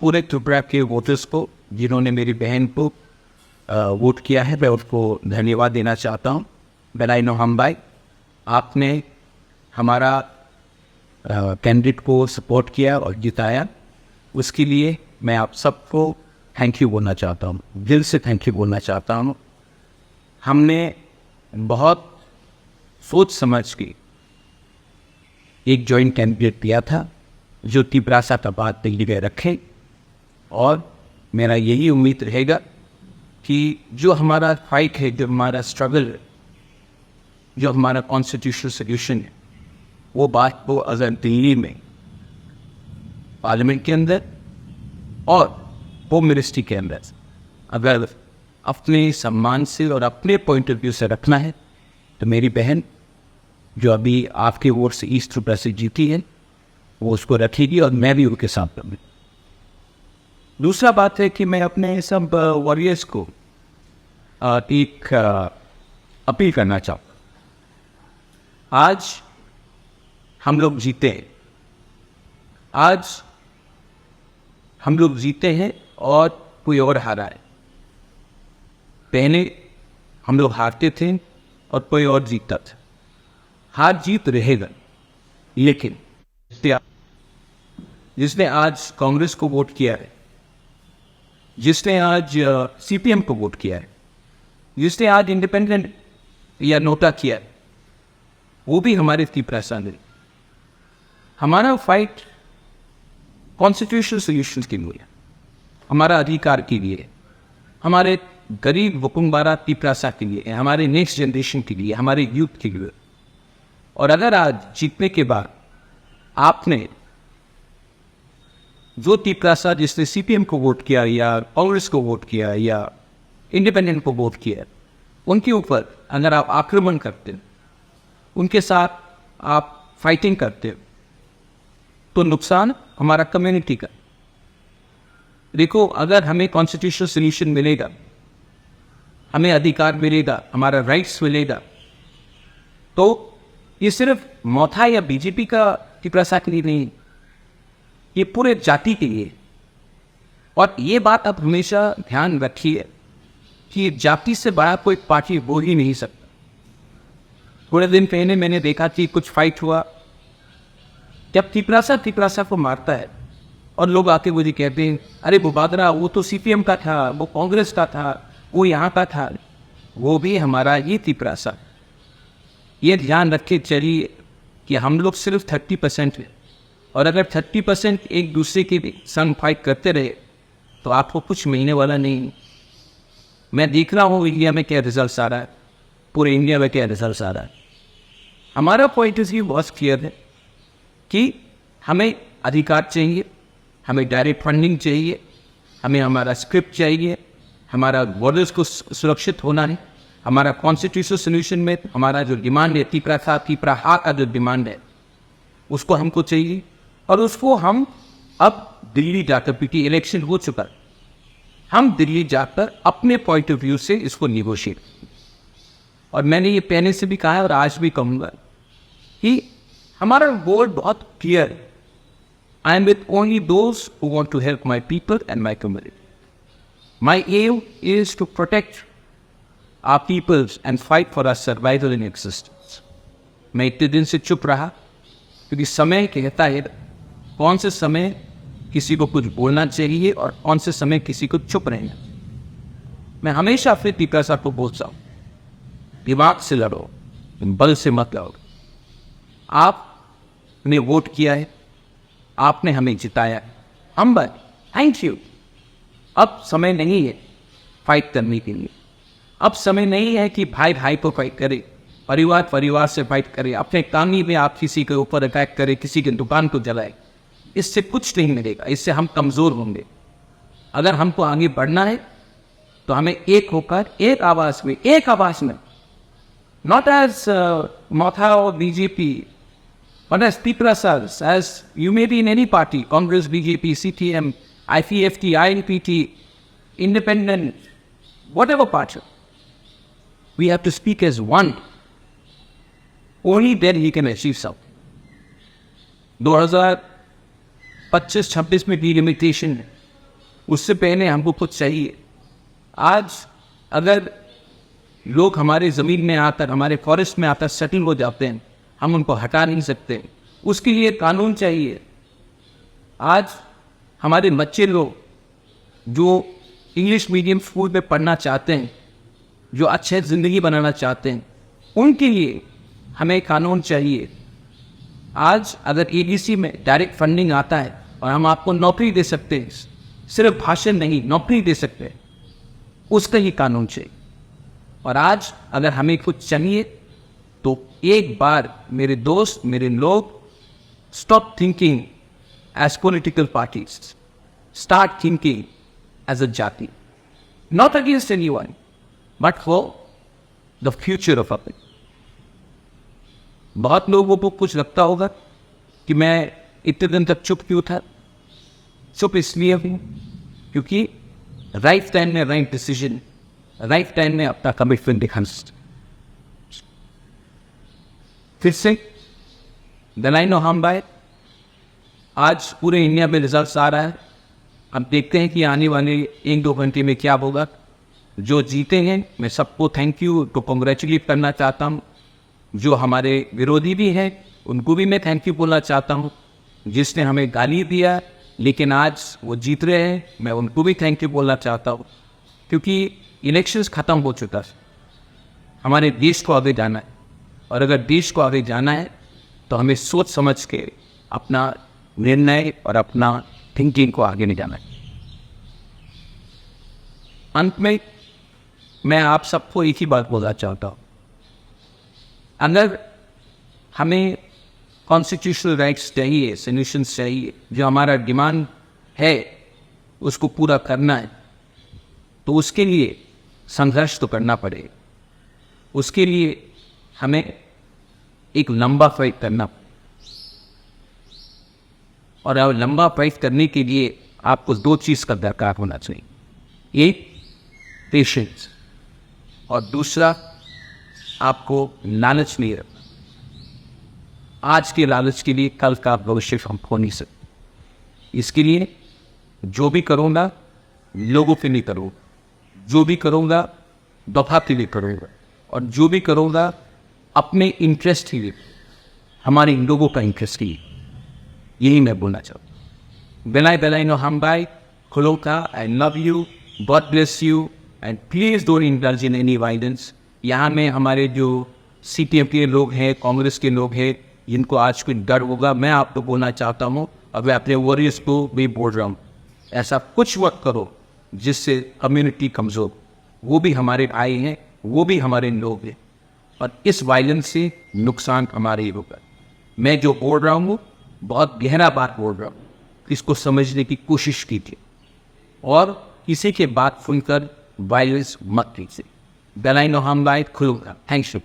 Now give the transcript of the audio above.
पूरे त्रिपुरा के वोटर्स को जिन्होंने मेरी बहन को वोट किया है, मैं उसको धन्यवाद देना चाहता हूँ। बेलाई नोहम भाई, आपने हमारा कैंडिडेट को सपोर्ट किया और जिताया, उसके लिए मैं आप सबको थैंक यू बोलना चाहता हूँ, दिल से थैंक यू बोलना चाहता हूँ। हमने बहुत सोच समझ के एक जॉइंट कैंडिडेट दिया था जो तिपरासा का बात दिल्ली रखे, और मेरा यही उम्मीद रहेगा कि जो हमारा फाइट है, जो हमारा स्ट्रगल है, जो हमारा कॉन्स्टिट्यूशनल सोल्यूशन है, वो बात को अगर दिल्ली में पार्लियामेंट के अंदर और होम मिनिस्ट्री के अंदर अगर अपने सम्मान से और अपने पॉइंट ऑफ व्यू से रखना है, तो मेरी बहन जो अभी आपके वोट से ईस्ट त्रिपुरा से जीती है, वो उसको रखेगी और मैं भी उनके साथ रहूँगी। दूसरा बात है कि मैं अपने सब वॉरियर्स को एक अपील करना चाहूँगा। आज हम लोग जीते हैं, आज हम लोग जीते हैं और कोई और हारा है। पहले हम लोग हारते थे और कोई और जीतता था। हार जीत रहेगा, लेकिन जिसने आज कांग्रेस को वोट किया है, जिसने आज सीपीएम को वोट किया है, जिसने आज इंडिपेंडेंट या नोटा किया है, वो भी हमारे तिपरासा ने। हमारा फाइट कॉन्स्टिट्यूशनल सोल्यूशंस के लिए, हमारा अधिकार के लिए, हमारे गरीब वकुम्बारा तिपरासा के लिए, हमारे नेक्स्ट जनरेशन के लिए, हमारे यूथ के लिए। और अगर आज जीतने के बाद आपने जो तिपरासा जिसने सीपीएम को वोट किया या कांग्रेस को वोट किया या इंडिपेंडेंट को वोट किया, उनके ऊपर अगर आप आक्रमण करते हैं, उनके साथ आप फाइटिंग करते हो, तो नुकसान हमारा कम्युनिटी का। देखो, अगर हमें कॉन्स्टिट्यूशनल सोल्यूशन मिलेगा, हमें अधिकार मिलेगा, हमारा राइट्स मिलेगा, तो ये सिर्फ मौथा या बीजेपी का तिपरासा के लिए नहीं, ये पूरे जाति के लिए। और ये बात आप हमेशा ध्यान रखिए कि जाति से बड़ा कोई पार्टी हो ही नहीं सकता। थोड़े दिन पहले मैंने देखा कि कुछ फाइट हुआ, जब तिपरासा को मारता है और लोग आके मुझे कहते हैं, अरे बुबादरा वो तो सीपीएम का था, वो कांग्रेस का था, वो यहाँ का था। वो भी हमारा ये तिपरासा। ये ध्यान रखे चलिए कि हम लोग सिर्फ 30% हैं, और अगर 30% एक दूसरे के संग फाइट करते रहे तो आपको कुछ महीने वाला नहीं। मैं देख रहा हूँ इंडिया में क्या रिजल्ट आ रहा है, पूरे इंडिया में क्या रिजल्ट आ रहा है। हमारा पॉइंट ऑफ व्यू बहुत क्लियर है कि हमें अधिकार चाहिए, हमें डायरेक्ट फंडिंग चाहिए, हमें हमारा स्क्रिप्ट चाहिए, हमारा बॉर्डर्स को सुरक्षित होना है, हमारा कॉन्स्टिट्यूशनल सोल्यूशन में हमारा जो डिमांड है, तिपरा हा का जो डिमांड है, उसको हमको चाहिए। और उसको हम अब दिल्ली जाकर, पीटी इलेक्शन हो चुका, हम दिल्ली जाकर अपने पॉइंट ऑफ व्यू से इसको निगोशिएट। और मैंने ये पहले से भी कहा है और आज भी कहूँगा कि हमारा गोल बहुत क्लियर है। I am with only those who want to help my people and my community. My aim is to protect our peoples and fight for our survival in existence. मैं इतने दिन से चुप रहा क्योंकि समय कहता है कौन से समय किसी को कुछ बोलना चाहिए और कौन से समय किसी को चुप रहना। मैं हमेशा अपने तिपरासा को बोलता हूँ, दिमाग से लड़ो, बल से मत लड़ो। आपने वोट किया है, आपने हमें जिताया है, हम बस थैंक यू। अब समय नहीं है फाइट करने के लिए। अब समय नहीं है कि भाई भाई को फाइट करे, परिवार से फाइट करे, अपने कामी में आप किसी के ऊपर अटैक करे, किसी की दुकान को जलाए। इससे कुछ नहीं मिलेगा, इससे हम कमज़ोर होंगे। अगर हमको आगे बढ़ना है तो हमें एक होकर एक आवाज़ में not as Motha or BJP, but as Tiprasas, as you may be in any party, Congress, BJP, CTM, IPFT, INPT, Independent, whatever party, we have to speak as one. Only then he can achieve something. 2025-26 में delimitation है, उससे पहले हमको कुछ चाहिए। आज अगर लोग हमारे ज़मीन में आकर, हमारे फॉरेस्ट में आकर सेटल हो जाते हैं, हम उनको हटा नहीं सकते, उसके लिए कानून चाहिए। आज हमारे बच्चे लोग जो इंग्लिश मीडियम स्कूल में पढ़ना चाहते हैं, जो अच्छे ज़िंदगी बनाना चाहते हैं, उनके लिए हमें कानून चाहिए। आज अगर एडीसी में डायरेक्ट फंडिंग आता है और हम आपको नौकरी दे सकते हैं, सिर्फ भाषण नहीं, नौकरी दे सकते हैं, उसका ही कानून चाहिए। और आज अगर हमें कुछ चाहिए तो एक बार मेरे दोस्त, मेरे लोग, stop thinking as political parties, start thinking as a जाति, not against anyone but for the future of a. बहुत लोगों को कुछ लगता होगा कि मैं इतने दिन तक चुप क्यों था। चुप इसलिए हूँ क्योंकि राइट टाइम में राइट डिसीजन, राइट टाइम में अपना कमिटमेंट दिखाना। फिर से दलाई नो हम बाय, आज पूरे इंडिया में रिजल्ट्स आ रहा है। अब देखते हैं कि आने वाले 1-2 घंटे में क्या होगा। जो जीते हैं मैं सबको थैंक यू तो कॉन्ग्रेचुलेट करना चाहता हूँ। जो हमारे विरोधी भी हैं उनको भी मैं थैंक यू बोलना चाहता हूँ। जिसने हमें गाली दिया लेकिन आज वो जीत रहे हैं, मैं उनको भी थैंक यू बोलना चाहता हूँ, क्योंकि इलेक्शंस ख़त्म हो चुका है। हमारे देश को आगे जाना है और अगर देश को आगे जाना है तो हमें सोच समझ के अपना निर्णय और अपना थिंकिंग को आगे नहीं जाना है। अंत में मैं आप सबको एक ही बात बोलना चाहता हूँ, अगर हमें कॉन्स्टिट्यूशनल राइट्स चाहिए, सॉल्यूशंस चाहिए, जो हमारा डिमांड है उसको पूरा करना है, तो उसके लिए संघर्ष तो करना पड़ेगा। उसके लिए हमें एक लंबा फाइट करना पड़ेगा और अब लंबा फाइट करने के लिए आपको 2 चीज़ का दरकार होना चाहिए। एक पेशेंस और दूसरा आपको लालच नहीं रखना। आज के लालच के लिए कल का भविष्य हम खो नहीं सकते। इसके लिए जो भी करूँगा लोगों के लिए करूँगा, जो भी करूँगा दफा के लिए करूँगा और जो भी करूँगा अपने इंटरेस्ट के लिए, हमारे इन लोगों का इंटरेस्ट के लिए। यही मैं बोलना चाहता हूँ। बेलाई नो हम बाय खुलोका, I love you, God bless you and please don't indulge in any violence. यहाँ में हमारे जो CPM के लोग हैं, कांग्रेस के लोग हैं, जिनको आज कोई डर होगा, मैं आपको बोलना चाहता हूँ और मैं अपने वॉरियर्स को भी बोल रहा हूँ, ऐसा कुछ वक्त करो जिससे कम्युनिटी कमज़ोर, वो भी हमारे भाई हैं, वो भी हमारे लोग हैं और इस वायलेंस से नुकसान हमारे ही होगा। मैं जो बोल रहा हूँ बहुत गहरा बात बोल रहा हूँ, इसको समझने की कोशिश कीजिए और किसी के बात सुनकर वायलेंस मत कीजिए। बेलाई नो हम बाय खुलूंगा। Thanks you.